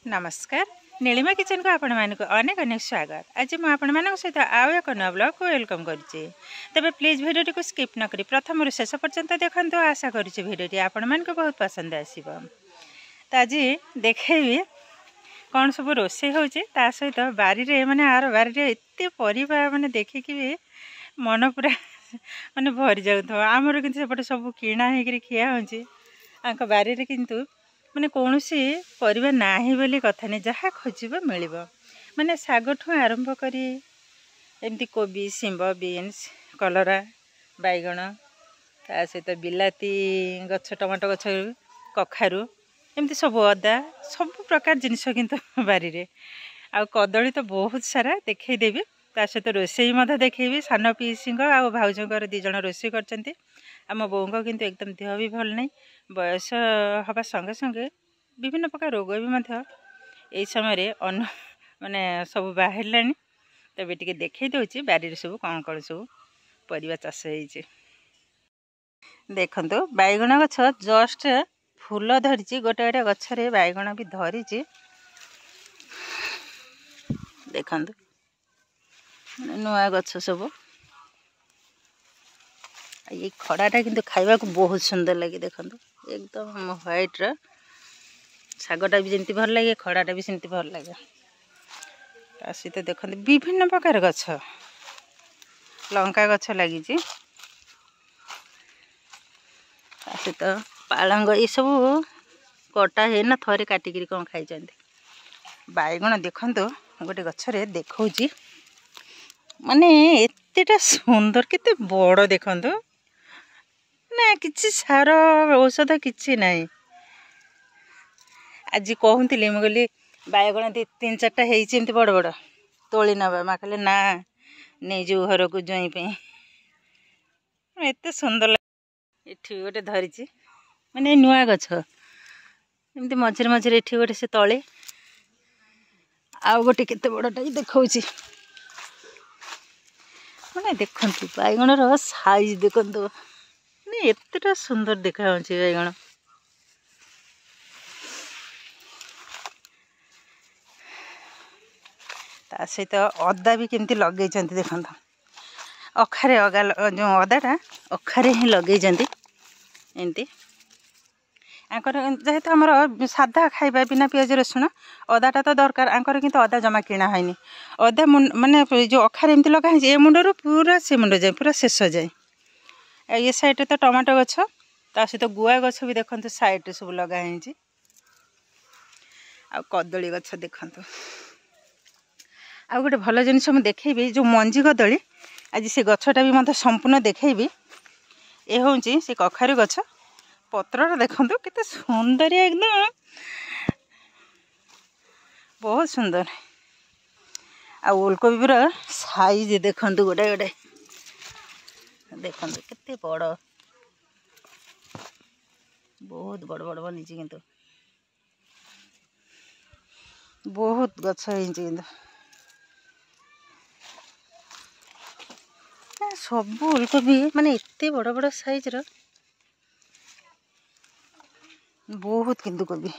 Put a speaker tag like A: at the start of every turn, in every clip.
A: नमस्कार नीलिमा किचन को आपण मानक अनेक अनेक स्वागत। आज मुझे आपण मान सहित आउ एक नया ब्लॉग को वेलकम करुच्चे। तेज प्लीज भिडियो को स्किप न करी प्रथम शेष पर्यंत देखते आशा करुच्चे भिडियो आपण मानक बहुत पसंद आसो। तो आज देखेबी कौन सब रोषे हो सहित बारी माने आर बारी एत परिवा माने देखिकी भी मन पूरा माने भरी जाऊ। आमर कि सेपटे सब किणा हो खिया हो बारी किंतु माने कौन सी परिवा नाही बोली कथा नहीं, जहाँ खोज मिल माने शाग ठू आरंभ करी एमती कोबी शिंब बीन्स कलरा बैगण ता सहित बिलाती गछ टमाटो गछ कखारू एमती सब अदा सब प्रकार जिनस किंतु बारी रे आ कदली तो बहुत सारा देखदेवी। ता सहित रोषे देखी सान पीसी आ भाउजर 2 जण रोषे कर आम बों किंतु एकदम देह भी भल नहीं, बयस हवा संगे संगे विभिन्न प्रकार रोग भी समय अन्न माने सब बाहर तबे टिके देखई दउची बारी सब कौन कौन सब परिवा चाष होइचे। देखंतु बैगण गछ जस्ट फूल धरिची, गोटे गोटे गछरे बैगण भी धरिची। देखंतु नुआ गछ सब ये खड़ाटा किंतु खाइबा को बहुत सुंदर लगे। देखंतु एकदम व्हाइट रा शागटा भी जमती भल लगे, खड़ाटा भी सेमती भल लगे। सहित देखते विभिन्न प्रकार गछ लंका गछ लगी सहित पालंग ये सब कटा है ना थरे काटिकी कौन खाई। बैगण देखंतु गोटे गछरे देखौची माने एतेटा सुंदर केते बड़ देखंतु ना किसी सार औषध किसी नहीं। आज कहती मुझे बैगण 2-3-4 टा होती बड़ बड़ तोली नवा माँ कहले ना नहीं जो घर को जई पे एत सुंदर लगे। ये गोटे धरी माने नुआ गछ एमती मझे मझे ये गोटे से तले आउ गोटे केते बड़टा देखौची माने देखंतु बैगणर साइज देखंतु माने एतटा सुंदर देखा बैगण। ता सहित अदा भी केमती लगे देखो अखारे अगा जो अदाटा अखारे ही लगे एमती जेहेतु आमर साधा खाइबा बिना पियाज रसुण अदाटा तो दरकार आंकर किंतु अदा जमा किणा है अदा माने जो अखारे एमती लगा ए मुंडर पूरा से मुंड जाए पूरा शेष जाए। ये साइड तो टमाटो गछ ता सहित गुआ गछ भी देखते साइड सब लगाई आ कदली गछ देखंतु। आ गोटे भल जिनस मुझे देखेबी जो मंजी कदली आज से गछटा भी मतलब संपूर्ण देखेबी। ये हूँ से कखारू गछ पत्र देखंतु कितने सुंदर एकदम बहुत सुंदर। आ ओलकोबी साइज देखंतु गोटे गोटे देखंतु कितने बड़ बहुत बड़ बड़ बनी किंतु बहुत गछ किंतु सब ओलकोबी माने इतने बड़ बड़ साइज रो बहुत किंतु कोबी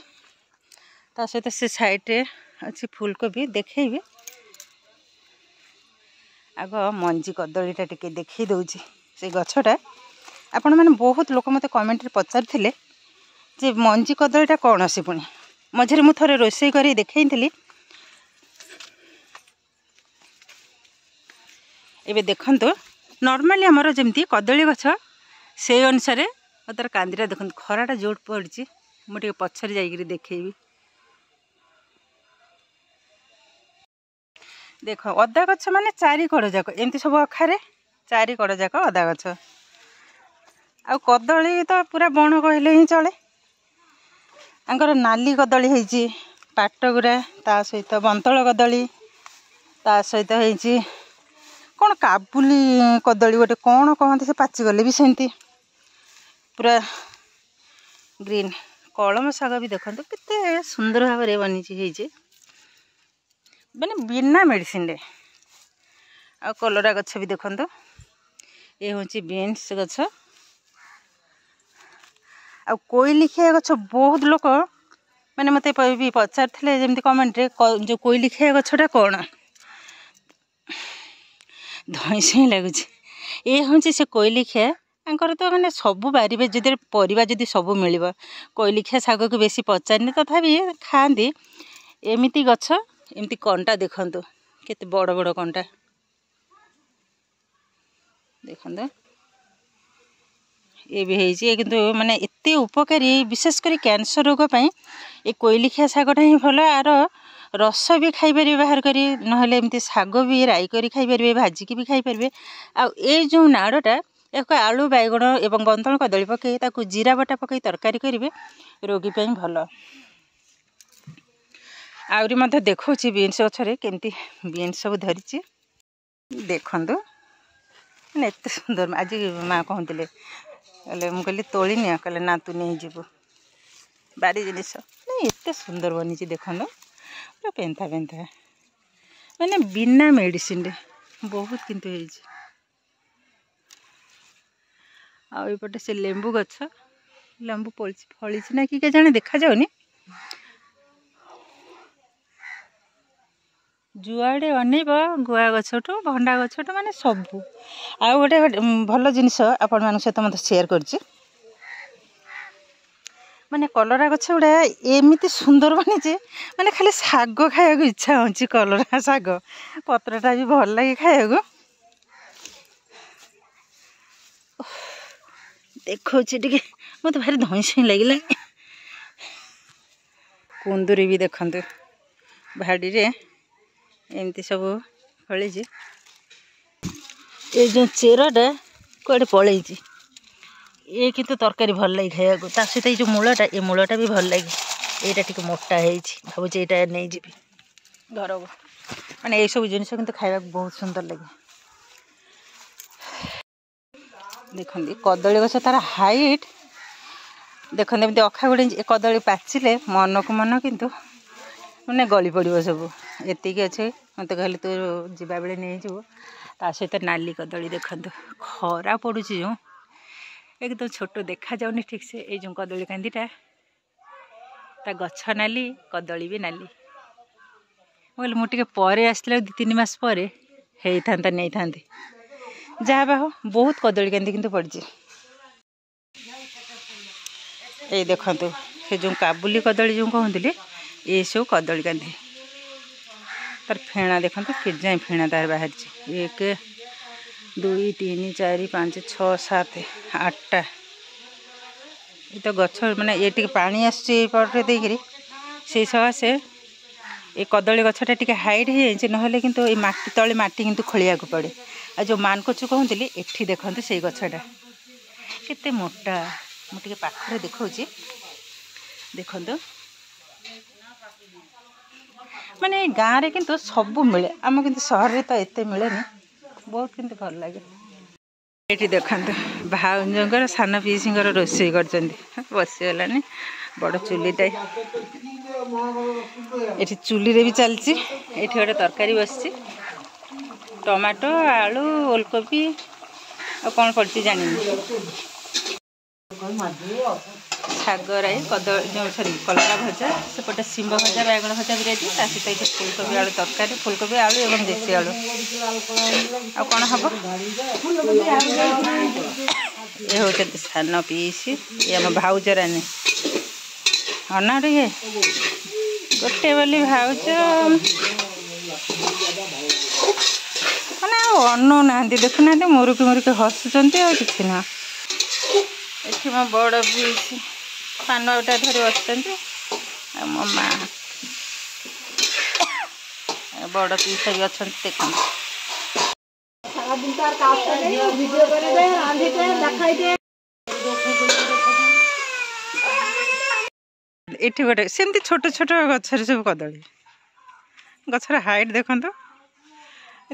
A: ता सहित से साइड रे अच्छी फूलकोबी देखेबी। आग मंजी कदलीटा टिके देखई दउची से गछटा आपण माने बहुत लोक मते कमेंट रे पचारथिले जे मंजी कदलीटा कौन से पुणी मझे मु थरे रोषे करी देखई। एबे देखंतु नॉर्मली हमर जेमती कदली गछ से अनुसार तार कांदीरा देखंतु खराटा जोट पड़ी मुझे पछर जाइए देखेबी। देख अदा गछ माने 4 कड़ जाक एमती सब अखारे 4 कड़ जाक अदा गछ आ कदली तो पूरा बण कहले ही चले। आंकर नाली कदली होइची पाटगुरा ता सहित बंतल कदली ता सहित होइची कौन काबुली कदली गोटे कौन कहते से पाचिगले भी सेमती पूरा ग्रीन। कलम शाग भी देखते कितने सुंदर भाव में बनी माने बिना मेडिसिन रे। आ कलरा गछ भी देखते ये हूँ बीन्स गछ आ कोईलिखिया गछ बहुत लोक मैंने मत भी पचारे जमी कमेंट रे जो कोईली खाया गछटा कौन धईसई लगुच ये हूँ से कोईली खिया आंकर तो मैंने सबू बारे जदि परिवा जदि सब मिल कोईली खिया शाग को बेसी पचारनी तथापि खाती एमती गछ एमती कंटा देखु केते बड़ बड़ कंटा देखो ये भी है किंतु माने एते उपकारी विशेष कर कैंसर रोग पाई ये कोईली खिया शागटा ही भल आर रस भी खाई पारे बाहर करी नहले एमती शाग भी राई करी खाई पारे भाजिकी भी खाई पारे आ जो नाड़टा एक आलू बैगण एवं बंतल कदली पकई ताकू जीरा बटा पकई तरकारी करेंगे रोगी पाई भल आउरी मध्य देखौछि बीन्स गछरे केमती बीन्स सब धरिछि देखंतु माने एते सुंदर आज माँ कहते कहले मुझे कहली तोली निया कहले ना तू नहीं जीवु बारी जिनिस नहीं एते सुंदर बनी देखो पूरा पेंथा पेंथा मैंने बिना मेडिसिन रे बहुत किंतु आउपटे से लेंबू गछ लेंबू फली ना कि जाने देखा जाऊनी जुआड़े अनेब गुआ गछटू भंडा गछटू माने सबू आ गोटे भल जिनिस आपण मान सहित मत शेयर करछि माने कलरा गछ गुड़ा एमती सुंदर बनी माने खाली शाग खाया इच्छा होची कलरा शाग पत्रटा भी भल लगे खाया देखो मत भारी धईसई लगे कुंदुरी भी देखते भाड़ी रे एमती सब फली ये जो चेरटा कड़े पलि ये किंतु तरकारी भल लगे खाया सहित ये जो मूलटा ये मूलटा भी भल लगे यहाँ टी मोटा भावुँ यहाँ नहीं जी घर को माने ये सब जिनस किंतु खाया बहुत सुंदर लगे देखते कदली गछ तार हाइट देखते एमती अखा गुड़े कदली पाचिले मन को मन किंतु मैंने गली पड़ो सब एतिक अच्छे मत कहले तू जीवा बेले नहीं जीव ता सहित नाली कदली देखते खरा पड़ू जो एकदम छोट देखा जाऊनी ठीक से ये जो कदली कांदीटा ता गछ नाली कदली भी नाली बोले मुझे पर आसला 2-3 मास पर होता नहीं था जहाँ बा हो बहुत कदली कांदी किंतु पड़ी ये देखते से जो काबुली कदली जो कहते ये सब कदली कांदी तार फेणा देखते कि जाए फेणा तार बाहर 1 2 3 4 5 6 7 8टा ये तो गछ माने ये टी पानी आसपटे देकरी से सकाशे ये कदली गछटा टी हाइट हो जाए ना कि माटी तले माटी किंतु खोलिया पड़े आ जो मानकोचु कहते एठी देखते से गछटा केते मोटा मुझे पाखरे देखौछि देखंतु माने गाँव रे किंतु सब मिले आम किंतु सहर रे तो एते मिले बहुत किंतु भल लगे ये देखते भाउजर सान पीसीर रोषे कर बसीगलानी बड़ चुलीटा ये चुली रे भी चलती ये गोटे तरकारी बसी टमाटो आलू ओलकोबी आ कौन पड़ी जानी शाग राई कदली जो सॉरी कलरा भजा सेपटे शिंब भजा बैगण भजा भी रेडी सहित फुलकोबी आलू तरकारी फुलकोबी आलू एवं देसी आलू आ कौन हम ये हूँ सान पीसी ये आम भाउजरानी अना टे गोटे बोली भाउज मैंने अनु ना देखुना मुरुकी मुरुकी हसुँच कि ना ये मो बड़ पीसी पान बाबूटा धरी बस मो माँ बड़ पीसा भी अच्छा देखते ये गोटे सेमती छोट छोट गचर सब कदली गचर हाइट देखते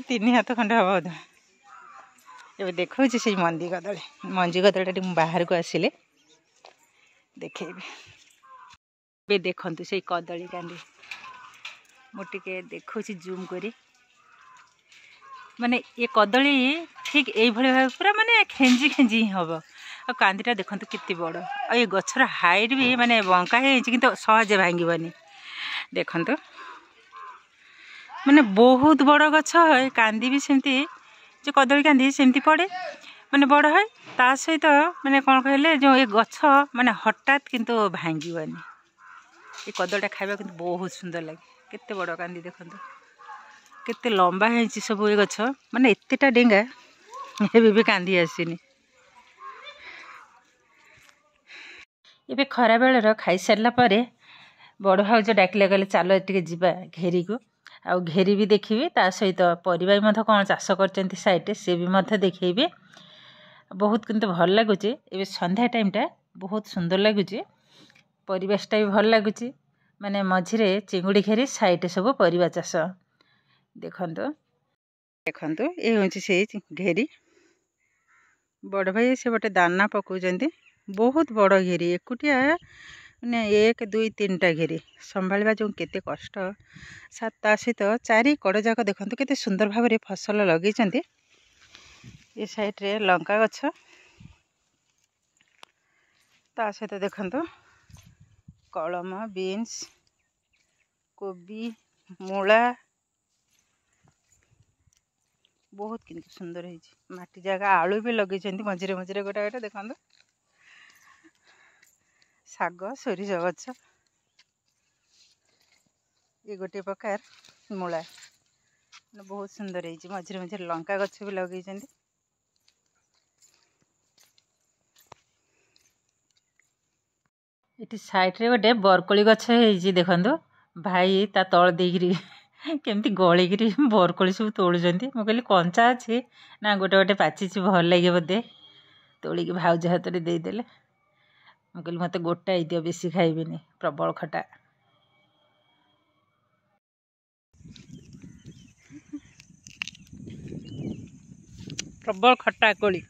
A: 3 हाथ खंडे हम बोध ये देखा से मंदी कदली मंजी कदली बाहर को आसिले देखेबी देखु से कदली कांदी मुझे देखा जूम करी माने ये कदली ठीक ये भाव पूरा माने खेंजी खेंजी ही हम और कांदीटा देखते कितनी बड़ और ये गचर हाइट भी माने बंका कि सहजे भांगनी देखु माने बहुत बड़ गछ है कांदी भी सेमती जो कदली कांदी सेमती पड़े माने बड़ है ता सहित माने कौन कहले जो ये गछ माने हठात किंतु भांगनी ये कदलीटा खाइबा किंतु बहुत सुंदर लगे केते बड़ कांदी देखु केते लंबा है सब ये गछ माने एतेटा डेंगा भी कांदी आसीनी ये खरा बेलर खाई सारा पर बड़ भाउज डाकिले कहले चलो टे जीवा घेरी को आ घेरी भी देखिए ता सहित परिवा कौन चाष कर साइड से भी देखेबे बहुत किंतु भल लगुच ए संध्या टाइमटा बहुत सुंदर लगुच परिवेशटा भी भल लगुच माने मझिरे चिंगुड़ी घेरी साइड सब परिवा चाष देखंतु देखंतु ये हूँ से घेरी बड़ भाई से गोटे दाना पकाउछन्ती बहुत बड़ घेरी एकुटिया ने 1 2 3टा घेरी संभाळवा जो केते कष्ट ता सहित चारि कड़ जाक देखंतु केते सुंदर भाव में फसल लगेइछन्ती ये साइड रे लंका गछ ता सहित देखंतु कलम बीन्स कोबी मूला बहुत किंतु सुंदर है माटी जगह आलू भी लगे मझे मझे गोटे गोटे देखो शाग सोरिष गछ ये गोटे प्रकार मूला बहुत सुंदर है मझे मझे लंका गछ भी लगे ये साइड रे गोटे बरकोली गछ है देखो भाई ता तल देरी केमती गलिकी बरकोली सब तोलुंट मुझे कहली कंचा अच्छे ना गोटे गोटे पाची भल लगे बोधे तोलिकी भाउज हाथ में देदेले मुझे मत गोटाई दियो बेसी खाइबेनी प्रबल खटा प्रबल खटा कोली